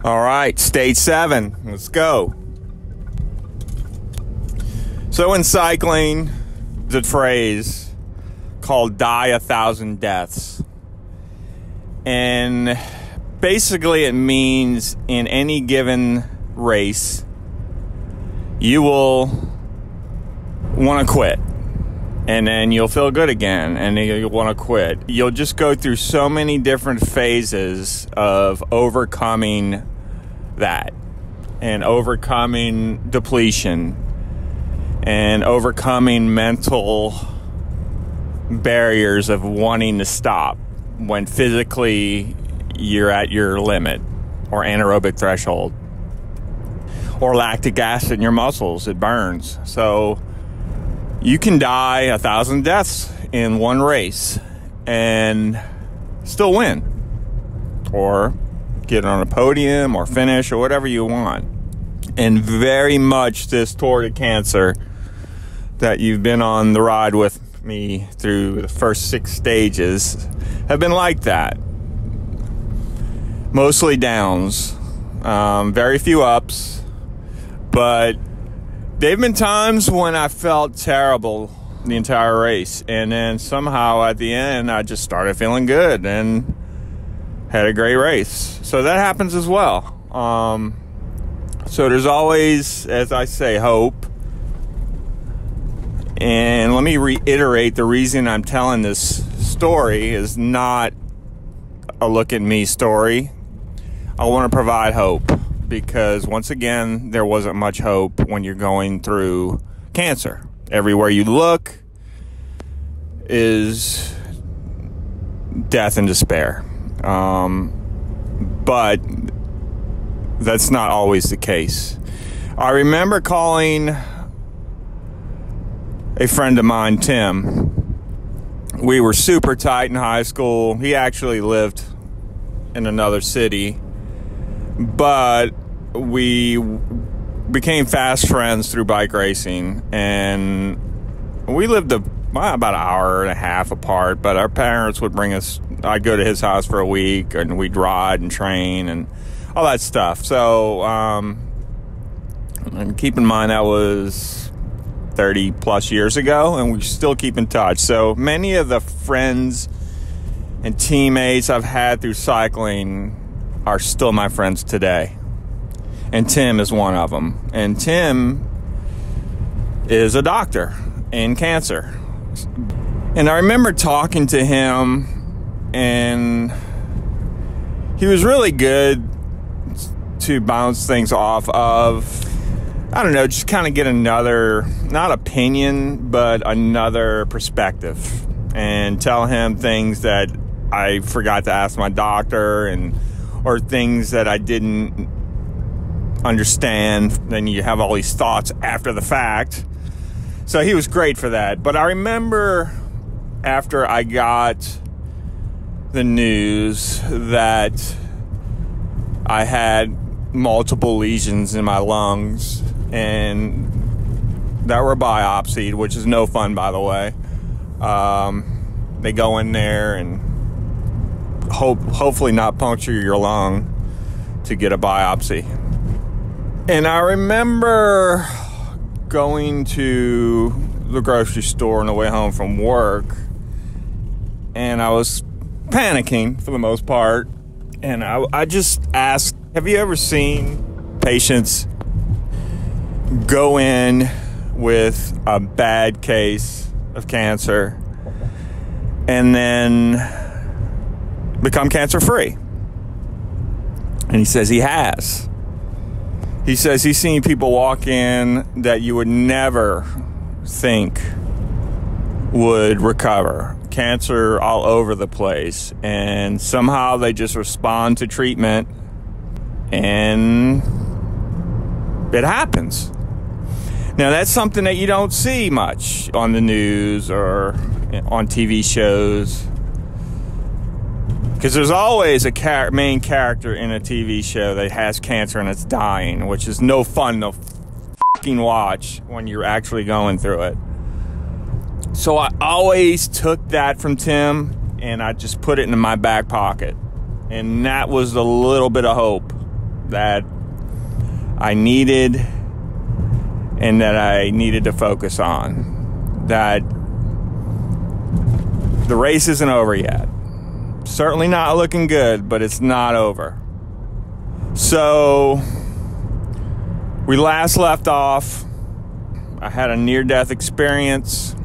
All right, stage 7. Let's go. So in cycling, there's a phrase called die 1,000 deaths. And basically it means in any given race, you will want to quit. And then you'll feel good again, and then you'll want to quit. You'll just go through so many different phases of overcoming that, and overcoming depletion, and overcoming mental barriers of wanting to stop when physically you're at your limit or anaerobic threshold, or lactic acid in your muscles. It burns. So you can die 1,000 deaths in one race and still win, or get on a podium, or finish, or whatever you want. And very much this Tour de Cancer that you've been on the ride with me through the first 6 stages have been like that. Mostly downs, very few ups, but there have been times when I felt terrible the entire race, and then somehow at the end I just started feeling good and had a great race. So that happens as well. So there's always, as I say, hope. And let me reiterate, the reason I'm telling this story is not a look at me story. I want to provide hope, because once again, there wasn't much hope when you're going through cancer. Everywhere you look is death and despair. But that's not always the case. I remember calling a friend of mine, Tim. We were super tight in high school. He actually lived in another city, but we became fast friends through bike racing, and we lived about an hour and a half apart, but our parents would bring us. I'd go to his house for a week, and we'd ride and train and all that stuff. So and keep in mind that was 30 plus years ago, and we still keep in touch. So many of the friends and teammates I've had through cycling are still my friends today. And Tim is one of them. And Tim is a doctor in cancer. And I remember talking to him, and he was really good to bounce things off of. I don't know, just kind of get another, not opinion, but another perspective, and tell him things that I forgot to ask my doctor, or things that I didn't understand. Then you have all these thoughts after the fact. So he was great for that. But I remember after I got the news that I had multiple lesions in my lungs, and that were biopsied, which is no fun, by the way. They go in there and hopefully not puncture your lung to get a biopsy. And I remember going to the grocery store on the way home from work, and I was panicking for the most part. And I just asked, have you ever seen patients go in with a bad case of cancer and then become cancer-free? And he says he has. He says he's seen people walk in that you would never think would recover. Cancer all over the place, and somehow they just respond to treatment, and it happens. Now, that's something that you don't see much on the news or on TV shows, because there's always a main character in a TV show that has cancer and it's dying, which is no fun to fucking watch when you're actually going through it. So I always took that from Tim, and I just put it in my back pocket. And that was a little bit of hope that I needed and that I needed to focus on. That the race isn't over yet. Certainly not looking good, but it's not over. So we last left off, I had a near-death experience.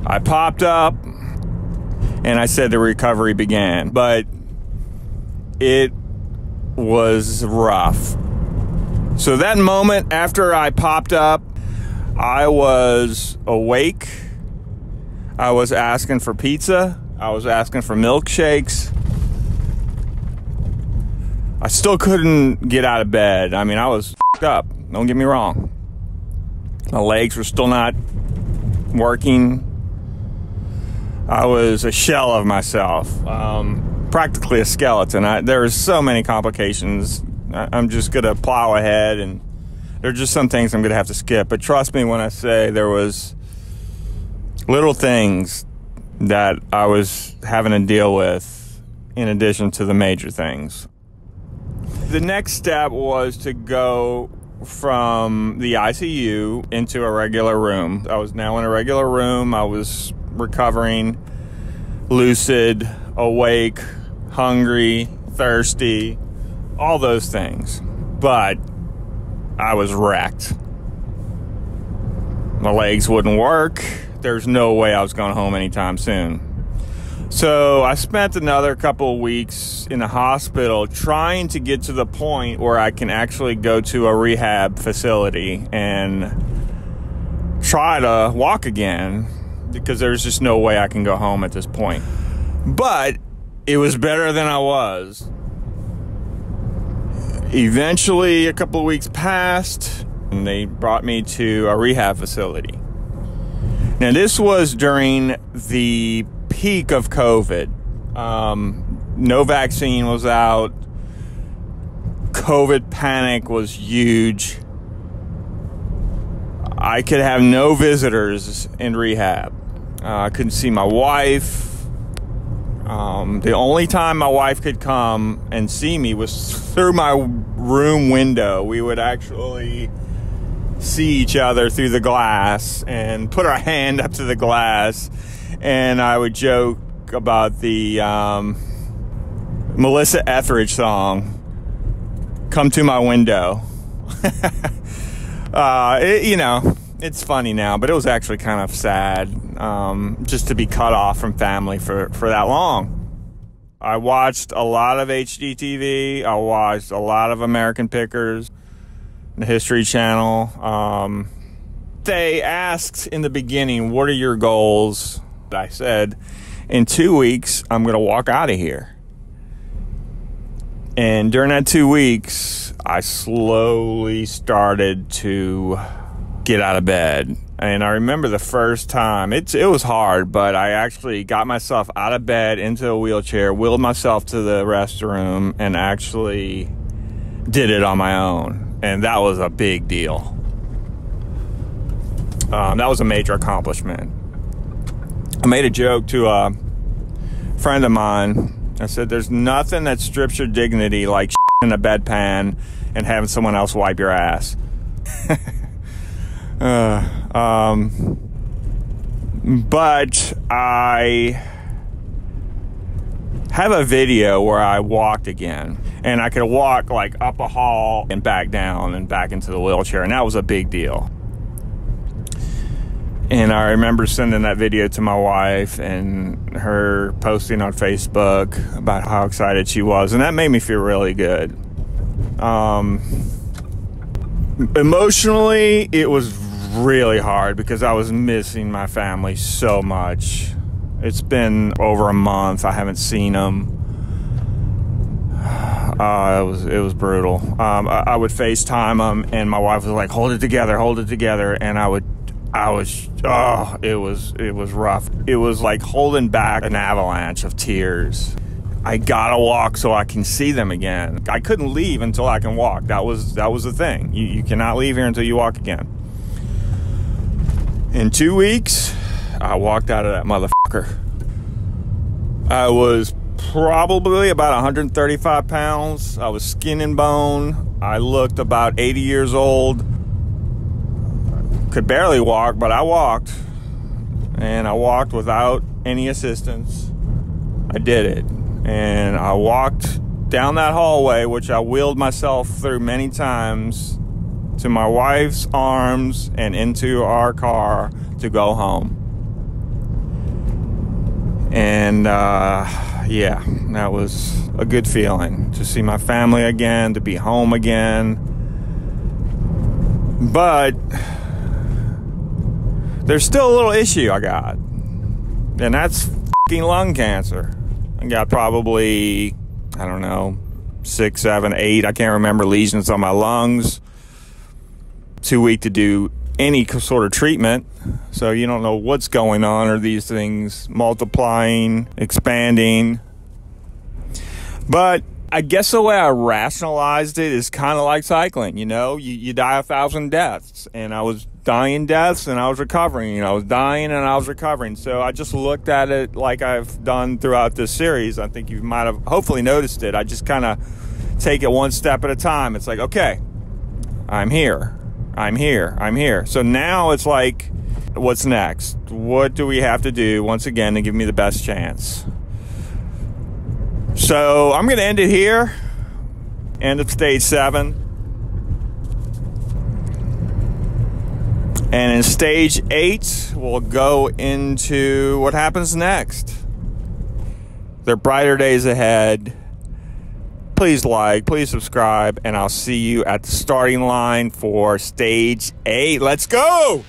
I popped up and I said the recovery began, but it was rough. So that moment after I popped up, I was awake. I was asking for pizza. I was asking for milkshakes. I still couldn't get out of bed. I mean, I was f***ed up. Don't get me wrong. My legs were still not working. I was a shell of myself. Practically a skeleton. There were so many complications. I'm just going to plow ahead, and there are just some things I'm going to have to skip. But trust me when I say there was little things that I was having to deal with in addition to the major things. The next step was to go from the ICU into a regular room. I was now in a regular room. I was recovering, lucid, awake, hungry, thirsty, all those things. But I was wrecked. My legs wouldn't work. There's no way I was going home anytime soon. So I spent another couple of weeks in the hospital trying to get to the point where I can actually go to a rehab facility and try to walk again, because there's just no way I can go home at this point. But it was better than I was. Eventually, a couple of weeks passed, and they brought me to a rehab facility. Now, this was during the peak of COVID. No vaccine was out. COVID panic was huge. I could have no visitors in rehab. I couldn't see my wife. The only time my wife could come and see me was through my room window. We would actually see each other through the glass and put our hand up to the glass, and I would joke about the Melissa Etheridge song, "Come to My Window." It's funny now, but it was actually kind of sad just to be cut off from family for that long. I watched a lot of HGTV. I watched a lot of American Pickers, the History Channel. They asked in the beginning, what are your goals? I said, in 2 weeks, I'm going to walk out of here. And during that 2 weeks, I slowly started to get out of bed. And I remember the first time, it was hard, but I actually got myself out of bed into a wheelchair, wheeled myself to the restroom, and actually did it on my own. And that was a big deal. That was a major accomplishment. I made a joke to a friend of mine. I said, there's nothing that strips your dignity like in a bedpan and having someone else wipe your ass. But I have a video where I walked again, and I could walk like up a hall and back down and back into the wheelchair, and that was a big deal. And I remember sending that video to my wife and her posting on Facebook about how excited she was, and that made me feel really good. Emotionally, it was really hard because I was missing my family so much. It's been over a month. I haven't seen them. It was brutal. I would FaceTime them, and my wife was like, hold it together, and it was rough. It was like holding back an avalanche of tears. I gotta walk so I can see them again. I couldn't leave until I can walk. That was the thing. You cannot leave here until you walk again. In 2 weeks, I walked out of that motherfucker. I was probably about 135 pounds. I was skin and bone. I looked about 80 years old. Could barely walk, but I walked. And I walked without any assistance. I did it. And I walked down that hallway, which I wheeled myself through many times, to my wife's arms and into our car to go home. And yeah, that was a good feeling, to see my family again, to be home again. But there's still a little issue I got, and that's fucking lung cancer. I got probably, I don't know, 6, 7, 8, I can't remember, lesions on my lungs. Too weak to do any sort of treatment, so you don't know what's going on. Are these things multiplying, expanding? But I guess the way I rationalized it is kind of like cycling. You know, you die 1,000 deaths, and I was dying deaths and I was recovering. You know, I was dying and I was recovering. So I just looked at it like I've done throughout this series. I think you might have hopefully noticed it. I just kind of take it one step at a time. It's like, okay, I'm here. I'm here. So now it's like, what's next? What do we have to do once again to give me the best chance? So I'm going to end it here. End of stage 7. And in stage 8, we'll go into what happens next. There are brighter days ahead. Please like, please subscribe, and I'll see you at the starting line for stage 8. Let's go!